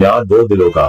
प्यार दो दिलों का।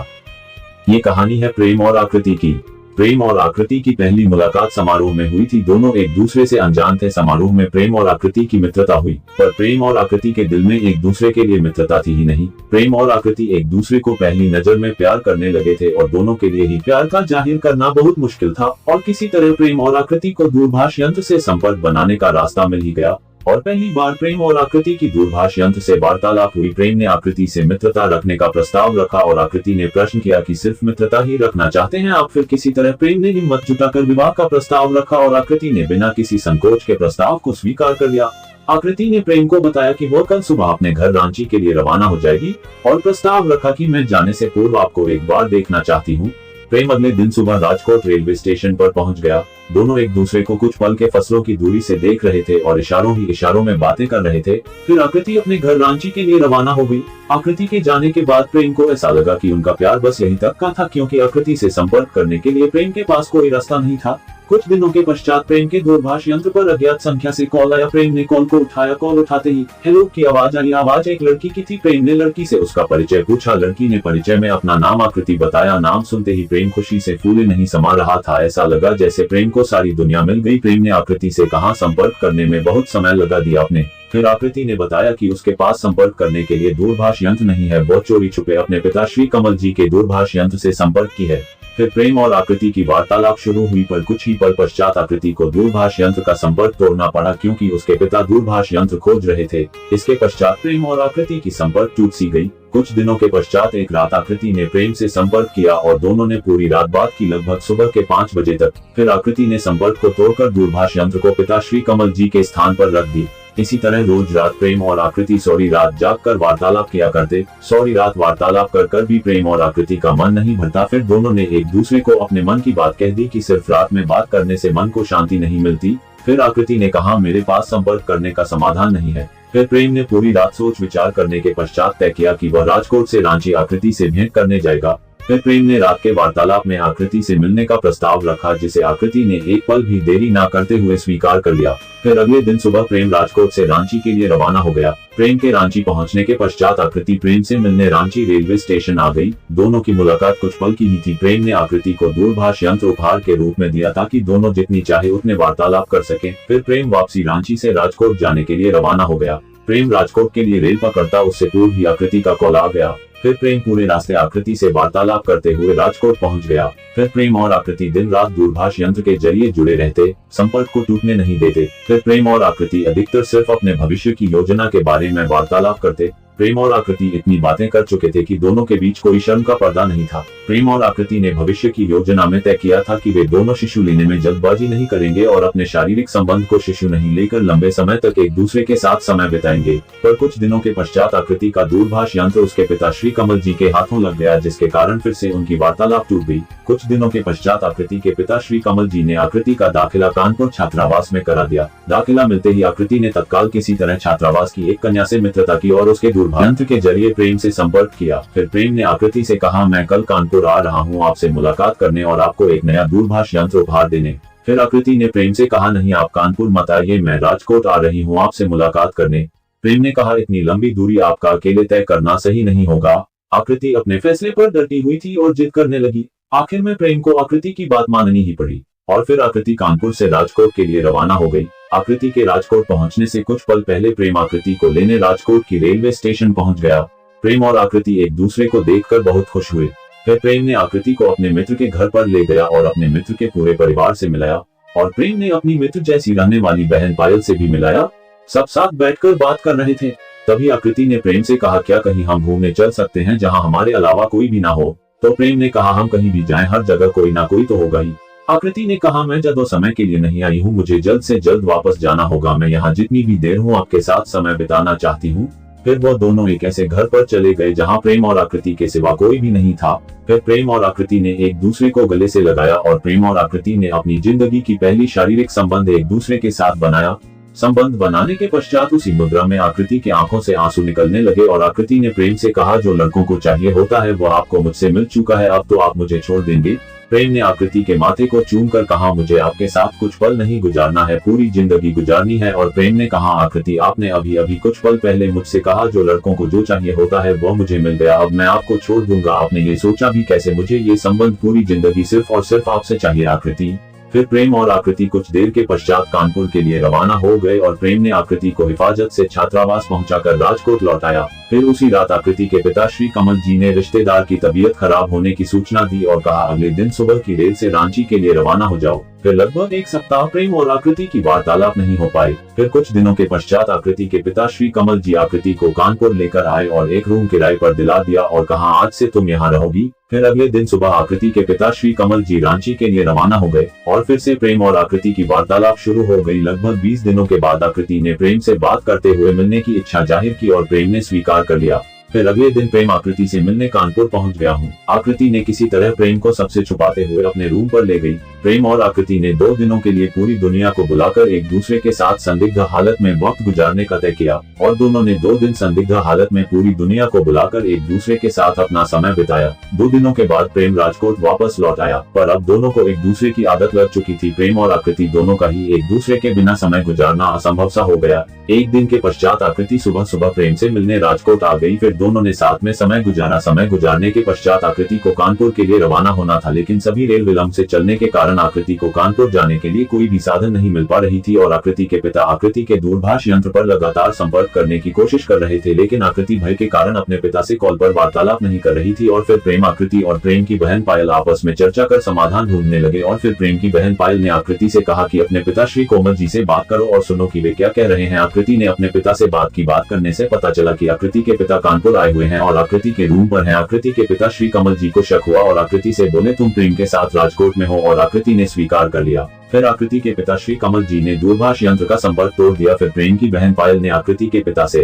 ये कहानी है प्रेम और आकृति की। प्रेम और आकृति की पहली मुलाकात समारोह में हुई थी। दोनों एक दूसरे से अनजान थे। समारोह में प्रेम और आकृति की मित्रता हुई, पर प्रेम और आकृति के दिल में एक दूसरे के लिए मित्रता थी ही नहीं। प्रेम और आकृति एक दूसरे को पहली नजर में प्यार करने लगे थे और दोनों के लिए ही प्यार का जाहिर करना बहुत मुश्किल था। और किसी तरह प्रेम और आकृति को दूरभाष यंत्र से संपर्क बनाने का रास्ता मिल ही गया और पहली बार प्रेम और आकृति की दूरभाष यंत्र से वार्तालाप हुई। प्रेम ने आकृति से मित्रता रखने का प्रस्ताव रखा और आकृति ने प्रश्न किया कि सिर्फ मित्रता ही रखना चाहते हैं आप? फिर किसी तरह प्रेम ने हिम्मत जुटाकर विवाह का प्रस्ताव रखा और आकृति ने बिना किसी संकोच के प्रस्ताव को स्वीकार कर लिया। आकृति ने प्रेम को बताया कि वो कल सुबह अपने घर रांची के लिए रवाना हो जाएगी और प्रस्ताव रखा कि मैं जाने से पूर्व आपको एक बार देखना चाहती हूँ। प्रेम अगले दिन सुबह राजकोट रेलवे स्टेशन पर पहुंच गया। दोनों एक दूसरे को कुछ पल के फसलों की दूरी से देख रहे थे और इशारों ही इशारों में बातें कर रहे थे। फिर आकृति अपने घर रांची के लिए रवाना हो गई। आकृति के जाने के बाद प्रेम को ऐसा लगा कि उनका प्यार बस यहीं तक का था, क्योंकि आकृति से संपर्क करने के लिए प्रेम के पास कोई रास्ता नहीं था। कुछ दिनों के पश्चात प्रेम के दूरभाष यंत्र पर अज्ञात संख्या से कॉल आया। प्रेम ने कॉल को उठाया। कॉल उठाते ही हेलो की आवाज आई। आवाज एक लड़की की थी। प्रेम ने लड़की से उसका परिचय पूछा। लड़की ने परिचय में अपना नाम आकृति बताया। नाम सुनते ही प्रेम खुशी से फूले नहीं समा रहा था। ऐसा लगा जैसे प्रेम को सारी दुनिया मिल गई। प्रेम ने आकृति से कहा संपर्क करने में बहुत समय लगा दिया आपने। फिर आकृति ने बताया कि उसके पास संपर्क करने के लिए दूरभाष यंत्र नहीं है, वो चोरी छुपे अपने पिता श्री कमल जी के दूरभाष यंत्र से संपर्क की है। फिर प्रेम और आकृति की वार्तालाप शुरू हुई, पर कुछ ही पल पश्चात आकृति को दूरभाष यंत्र का संपर्क तोड़ना पड़ा, क्योंकि उसके पिता दूरभाष यंत्र खोज रहे थे। इसके पश्चात प्रेम और आकृति की संपर्क टूट सी गई। कुछ दिनों के पश्चात एक रात आकृति ने प्रेम से संपर्क किया और दोनों ने पूरी रात बात की, लगभग सुबह के 5 बजे तक। फिर आकृति ने संपर्क को तोड़कर दूरभाष यंत्र को पिता श्री कमल जी के स्थान पर रख दी। इसी तरह रोज रात प्रेम और आकृति सौरी रात जागकर वार्तालाप किया करते। सौरी रात वार्तालाप कर भी प्रेम और आकृति का मन नहीं भरता। फिर दोनों ने एक दूसरे को अपने मन की बात कह दी कि सिर्फ रात में बात करने से मन को शांति नहीं मिलती। फिर आकृति ने कहा मेरे पास संपर्क करने का समाधान नहीं है। फिर प्रेम ने पूरी रात सोच विचार करने के पश्चात तय किया कि वह राजकोट से रांची आकृति से भेंट करने जाएगा। फिर प्रेम ने रात के वार्तालाप में आकृति से मिलने का प्रस्ताव रखा, जिसे आकृति ने एक पल भी देरी न करते हुए स्वीकार कर लिया। फिर अगले दिन सुबह प्रेम राजकोट से रांची के लिए रवाना हो गया। प्रेम के रांची पहुंचने के पश्चात आकृति प्रेम से मिलने रांची रेलवे स्टेशन आ गई। दोनों की मुलाकात कुछ पल की ही थी। प्रेम ने आकृति को दूरभाष यंत्र उपहार के रूप में दिया ताकि दोनों जितनी चाहे उतने वार्तालाप कर सके। फिर प्रेम वापसी रांची से राजकोट जाने के लिए रवाना हो गया। प्रेम राजकोट के लिए रेल पकड़ता उससे पूर्व ही आकृति का कॉल आ गया। फिर प्रेम पूरे रास्ते आकृति से वार्तालाप करते हुए राजकोट पहुंच गया। फिर प्रेम और आकृति दिन रात दूरभाष यंत्र के जरिए जुड़े रहते, संपर्क को टूटने नहीं देते। फिर प्रेम और आकृति अधिकतर सिर्फ अपने भविष्य की योजना के बारे में वार्तालाप करते। प्रेम और आकृति इतनी बातें कर चुके थे कि दोनों के बीच कोई शर्म का पर्दा नहीं था। प्रेम और आकृति ने भविष्य की योजना में तय किया था कि वे दोनों शिशु लेने में जल्दबाजी नहीं करेंगे और अपने शारीरिक संबंध को शिशु नहीं लेकर लंबे समय तक एक दूसरे के साथ समय बिताएंगे। पर कुछ दिनों के पश्चात आकृति का दूरभाष यंत्र उसके पिता श्री कमल जी के हाथों लग गया, जिसके कारण फिर से उनकी वार्तालाप टूट गई। कुछ दिनों के पश्चात आकृति के पिता श्री कमल जी ने आकृति का दाखिला कानपुर छात्रावास में करा दिया। दाखिला मिलते ही आकृति ने तत्काल किसी तरह छात्रावास की एक कन्या से मित्रता की और उसके दूरभाष यंत्र के जरिए प्रेम से संपर्क किया। फिर प्रेम ने आकृति से कहा मैं कल कानपुर आ रहा हूँ आपसे मुलाकात करने और आपको एक नया दूरभाष यंत्र उपहार देने। फिर आकृति ने प्रेम से कहा नहीं, आप कानपुर मत आइए, मैं राजकोट आ रही हूँ आपसे मुलाकात करने। प्रेम ने कहा इतनी लंबी दूरी आपका अकेले तय करना सही नहीं होगा। आकृति अपने फैसले पर डटी हुई थी और जिद करने लगी। आखिर में प्रेम को आकृति की बात माननी ही पड़ी और फिर आकृति कानपुर से राजकोट के लिए रवाना हो गई। आकृति के राजकोट पहुंचने से कुछ पल पहले प्रेम आकृति को लेने राजकोट की रेलवे स्टेशन पहुंच गया। प्रेम और आकृति एक दूसरे को देखकर बहुत खुश हुए। फिर प्रेम ने आकृति को अपने मित्र के घर पर ले गया और अपने मित्र के पूरे परिवार से मिलाया और प्रेम ने अपनी मित्र जैसी रहने वाली बहन पायल से भी मिलाया। सब साथ बैठकर बात कर रहे थे। तभी आकृति ने प्रेम से कहा क्या कहीं हम घूमने चल सकते हैं जहाँ हमारे अलावा कोई भी ना हो? तो प्रेम ने कहा हम कहीं भी जाएं, हर जगह कोई ना कोई तो होगा ही। आकृति ने कहा मैं ज्यादा समय के लिए नहीं आई हूँ, मुझे जल्द से जल्द वापस जाना होगा। मैं यहाँ जितनी भी देर हूँ आपके साथ समय बिताना चाहती हूँ। फिर वो दोनों एक ऐसे घर पर चले गए जहाँ प्रेम और आकृति के सिवा कोई भी नहीं था। फिर प्रेम और आकृति ने एक दूसरे को गले से लगाया और प्रेम और आकृति ने अपनी जिंदगी की पहली शारीरिक संबंध एक दूसरे के साथ बनाया। संबंध बनाने के पश्चात उसी मुद्रा में आकृति की आंखों से आंसू निकलने लगे और आकृति ने प्रेम से कहा, जो लड़कों को चाहिए होता है वो आपको मुझसे मिल चुका है, अब तो आप मुझे छोड़ देंगे। प्रेम ने आकृति के माथे को चूम कर कहा, मुझे आपके साथ कुछ पल नहीं गुजारना है, पूरी जिंदगी गुजारनी है। और प्रेम ने कहा, आकृति आपने अभी अभी कुछ पल पहले मुझसे कहा जो लड़कों को जो चाहिए होता है वो मुझे मिल गया, अब मैं आपको छोड़ दूंगा। आपने ये सोचा भी कैसे? मुझे ये संबंध पूरी जिंदगी सिर्फ और सिर्फ आपसे चाहिए आकृति। फिर प्रेम और आकृति कुछ देर के पश्चात कानपुर के लिए रवाना हो गए और प्रेम ने आकृति को हिफाजत से छात्रावास पहुंचाकर राजकोट लौटाया। फिर उसी रात आकृति के पिता श्री कमल जी ने रिश्तेदार की तबीयत खराब होने की सूचना दी और कहा, अगले दिन सुबह की रेल से रांची के लिए रवाना हो जाओ। फिर लगभग एक सप्ताह प्रेम और आकृति की वार्तालाप नहीं हो पाई। फिर कुछ दिनों के पश्चात आकृति के पिता श्री कमल जी आकृति को कानपुर लेकर आए और एक रूम किराए पर दिला दिया और कहा, आज से तुम यहाँ रहोगी। फिर अगले दिन सुबह आकृति के पिता श्री कमल जी रांची के लिए रवाना हो गए और फिर से प्रेम और आकृति की वार्तालाप शुरू हो गई। लगभग 20 दिनों के बाद आकृति ने प्रेम से बात करते हुए मिलने की इच्छा जाहिर की और प्रेम ने स्वीकार कर लिया। फिर अगले दिन प्रेम आकृति से मिलने कानपुर पहुंच गया हूँ। आकृति ने किसी तरह प्रेम को सबसे छुपाते हुए अपने रूम पर ले गई। प्रेम और आकृति ने 2 दिनों के लिए पूरी दुनिया को बुलाकर एक दूसरे के साथ संदिग्ध हालत में वक्त गुजारने का तय किया और दोनों ने 2 दिन संदिग्ध हालत में पूरी दुनिया को बुलाकर एक दूसरे के साथ अपना समय बिताया। 2 दिनों के बाद प्रेम राजकोट वापस लौट आया, पर अब दोनों को एक दूसरे की आदत लग चुकी थी। प्रेम और आकृति दोनों का ही एक दूसरे के बिना समय गुजारना असंभव सा हो गया। एक दिन के पश्चात आकृति सुबह सुबह प्रेम से मिलने राजकोट आ गई। फिर दोनों ने साथ में समय गुजारा। समय गुजारने के पश्चात आकृति को कानपुर के लिए रवाना होना था, लेकिन सभी रेल विलंब से चलने के कारण आकृति को कानपुर जाने के लिए कोई भी साधन नहीं मिल पा रही थी और आकृति के पिता आकृति के दूरभाष यंत्र पर लगातार संपर्क करने की कोशिश कर रहे थे, लेकिन आकृति भय के कारण अपने पिता से कॉल पर वार्तालाप नहीं कर रही थी। और फिर प्रेम, आकृति और प्रेम की बहन पायल आपस में चर्चा कर समाधान ढूंढने लगे और फिर प्रेम की बहन पायल ने आकृति से कहा कि अपने पिता श्री कोमल जी से बात करो और सुनो कि वे क्या कह रहे हैं। आकृति ने अपने पिता से बात की। बात करने से पता चला कि आकृति के पिता कानपुर आए हुए हैं और आकृति के रूम पर हैं। आकृति के पिता श्री कमल जी को शक हुआ और आकृति से बोले, तुम प्रेम के साथ राजकोट में हो, और आकृति ने स्वीकार कर लिया। फिर आकृति के पिता श्री कमल जी ने दूरभाष यंत्र का संपर्क तोड़ दिया। फिर प्रेम की बहन पायल ने आकृति के पिता से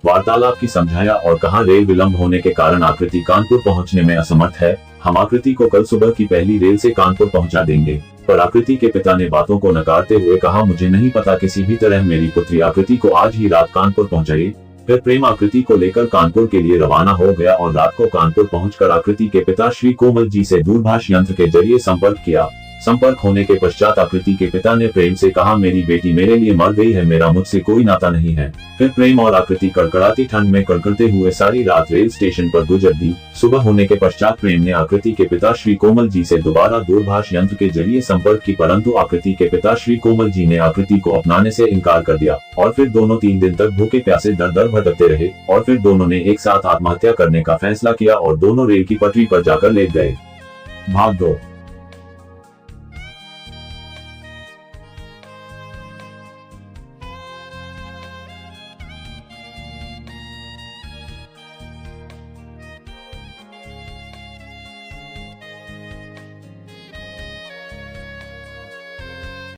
वार्तालाप की समझाया और कहा, रेल विलंब होने के कारण आकृति कानपुर पहुंचने में असमर्थ है, हम आकृति को कल सुबह की पहली रेल से कानपुर पहुंचा देंगे। पर आकृति के पिता ने बातों को नकारते हुए कहा, मुझे नहीं पता, किसी भी तरह मेरी पुत्री आकृति को आज ही रात कानपुर पहुंचाइए। फिर प्रेम आकृति को लेकर कानपुर के लिए रवाना हो गया और रात को कानपुर पहुंचकर आकृति के पिता श्री कोमल जी से दूरभाष यंत्र के जरिए संपर्क किया। संपर्क होने के पश्चात आकृति के पिता ने प्रेम से कहा, मेरी बेटी मेरे लिए मर गई है, मेरा मुझसे कोई नाता नहीं है। फिर प्रेम और आकृति कड़कड़ाती ठंड में कड़कड़ते हुए सारी रात रेल स्टेशन पर गुजर दी। सुबह होने के पश्चात प्रेम ने आकृति के पिता श्री कोमल जी से दोबारा दूरभाष यंत्र के जरिए संपर्क की, परंतु आकृति के पिता श्री कोमल जी ने आकृति को अपनाने से इनकार कर दिया और फिर दोनों 3 दिन तक भूखे प्यासे दर दर भटकते रहे और फिर दोनों ने एक साथ आत्महत्या करने का फैसला किया और दोनों रेल की पटरी पर जाकर लेट गए। भाग 2।